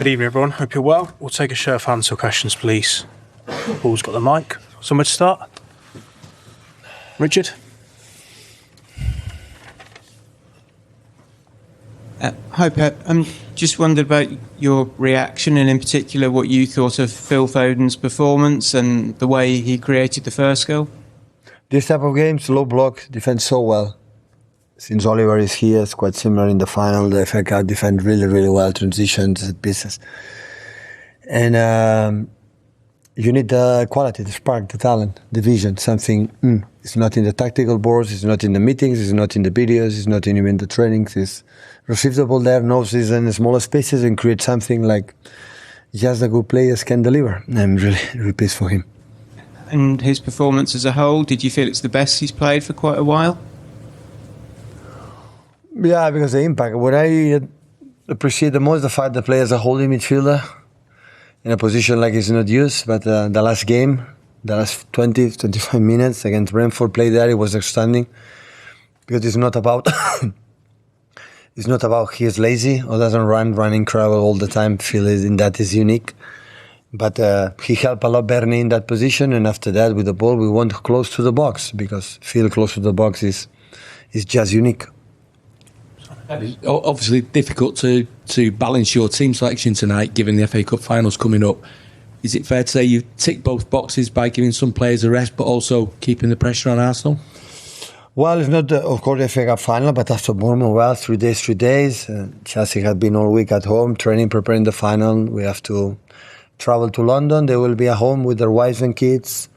Good evening, everyone. Hope you're well. We'll take a show of hands for questions, please. Paul's got the mic. Somewhere to start? Richard? Hi, Pep. Just wondered about your reaction and in particular what you thought of Phil Foden's performance and the way he created the first goal. This type of games, low block, defend so well. Since Oliver is here, it's quite similar in the final. The FA Cup defend really, really well, transitions, pieces. And you need the quality, the spark, the talent, the vision, something. It's not in the tactical boards, it's not in the meetings, it's not in the videos, it's not even the trainings. It's receive the ball there, knows it's in the smaller spaces and create something like just the good players can deliver. I'm really, really pleased for him. And his performance as a whole, did you feel it's the best he's played for quite a while? Yeah, because the impact. What I appreciate the most, the fact the player is a holding midfielder in a position like he's not used. But the last game, the last 20, 25 minutes against Brentford, play there, it was outstanding. Because it's not about it's not about he is lazy or doesn't run incredible all the time. Phil is in that is unique. But he helped a lot Bernie in that position, and after that with the ball we went close to the box because Phil close to the box is just unique. It's obviously difficult to balance your team selection tonight, given the FA Cup finals coming up. Is it fair to say you tick both boxes by giving some players a rest, but also keeping the pressure on Arsenal? Well, it's not, of course, the FA Cup final, but after Bournemouth, 3 days. Chelsea had been all week at home, training, preparing the final. We have to travel to London. They will be at home with their wives and kids.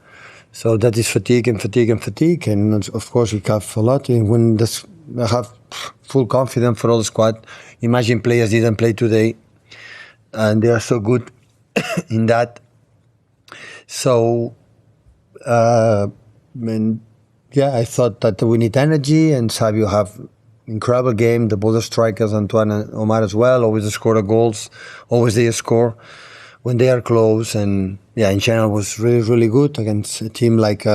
So that is fatigue. And of course, we have a lot. And when I have full confidence for all the squad. Imagine players didn't play today, and they are so good in that. So, I thought that we need energy, and Savio have incredible game. The both strikers, Antoine and Omar as well, always score the goals. Always they score when they are close, and in general was really, really good against a team like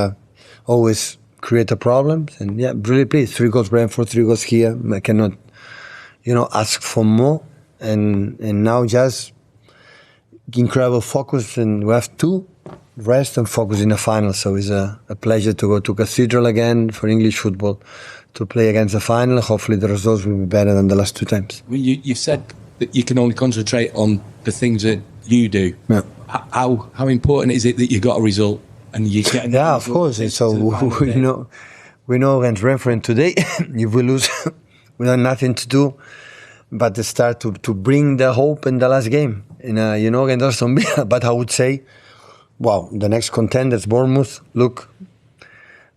always create a problem, and really pleased. 3 goals Brentford, 3 goals here. I cannot, ask for more. And now just incredible focus, and we have to rest and focus in the final. So it's a pleasure to go to Cathedral again for English football to play against the final. Hopefully the results will be better than the last 2 times. Well, you've said that you can only concentrate on the things that you do. Yeah. How important is it that you got a result? And you get of course. So we know against Brentford today, if we lose, we have nothing to do but to start to bring the hope in the last game, against Aston Villa. But I would say, the next contenders, Bournemouth, look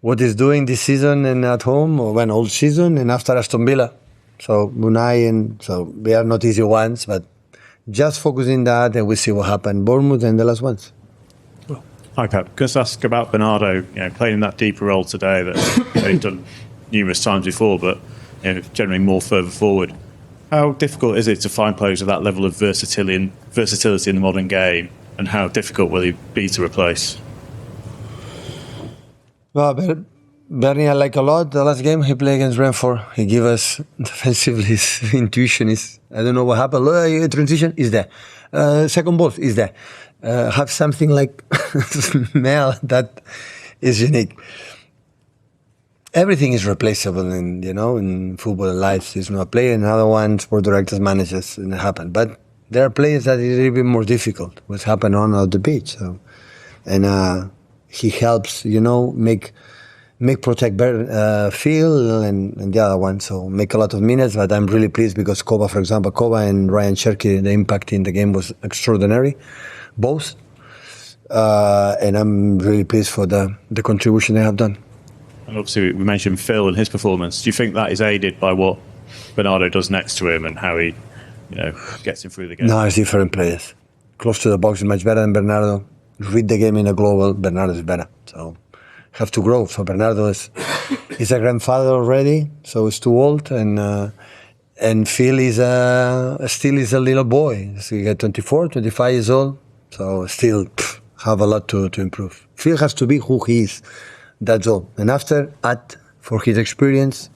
what is doing this season and at home, or all season, and after Aston Villa. So Unai, and so they are not easy ones, but just focus in that, and we see what happens. Bournemouth and the last ones. Hi Pep, just ask about Bernardo, playing in that deeper role today that they've done numerous times before, but generally more further forward. How difficult is it to find players with that level of versatility in the modern game, and how difficult will he be to replace? Well, Bernie I like a lot. The last game he played against Brentford, he gave us defensively his intuition is, I don't know what happened, transition is there. Second ball is there. Have something like smell that is unique. Everything is replaceable in football life. There's no player, another one, sport directors, managers, and it happens. But there are players that is a little bit more difficult. What's happened on the pitch. So, and he helps, protect Phil and the other one. So make a lot of minutes. But I'm really pleased because for example, Koba and Rayan Cherki, the impact in the game was extraordinary. Both, and I'm really pleased for the contribution they have done. And obviously we mentioned Phil and his performance. Do you think that is aided by what Bernardo does next to him and how he gets him through the game? No, it's different players. Close to the box is much better than Bernardo. Read the game in a global, Bernardo is better. So have to grow. So Bernardo is a grandfather already, so he's too old, and Phil is still is a little boy. So he got 24, 25 years old. So still have a lot to improve. Phil has to be who he is. That's all. And after, add for his experience,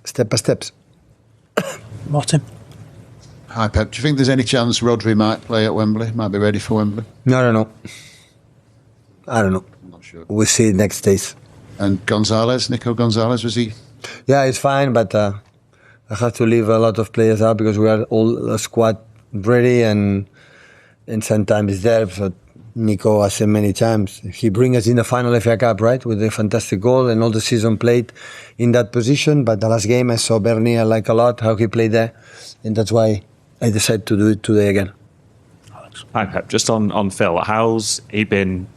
step by steps. Martin? Hi, Pep. Do you think there's any chance Rodri might play at Wembley? Might be ready for Wembley? No, I don't know. I don't know. I'm not sure. We'll see next days. And Gonzalez, Nico Gonzalez, was he? Yeah, it's fine, but I have to leave a lot of players out because we are all a squad ready and sometimes it's there. So Nico, I said many times, he brings us in the final FA Cup, right, with a fantastic goal and all the season played in that position. But the last game I saw Bernie, I like a lot how he played there, and that's why I decided to do it today again. Hi Pep, just on Phil, how's he been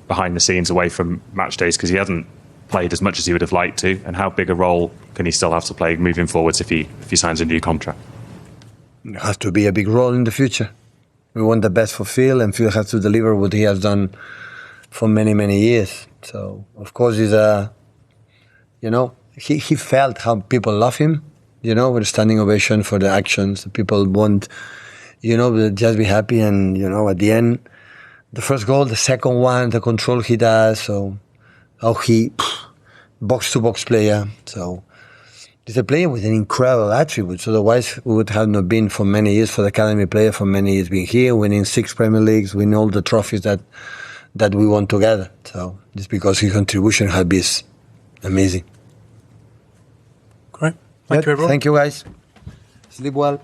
behind the scenes away from match days, because he hasn't played as much as he would have liked to, and how big a role can he still have to play moving forwards if he signs a new contract? It has to be a big role in the future. We want the best for Phil, and Phil has to deliver what he has done for many, many years. So, of course, he's he felt how people love him, with a standing ovation for the actions. People want, to just be happy. And, at the end, the first goal, the second one, the control he does, so how he, box-to-box player. So, he's a player with an incredible attributes. Otherwise, we would have not been for many years, for the academy player, for many years being here, winning 6 Premier Leagues, winning all the trophies that we won together. So it's because his contribution has been amazing. Great. Thank you, everyone. Thank you, guys. Sleep well.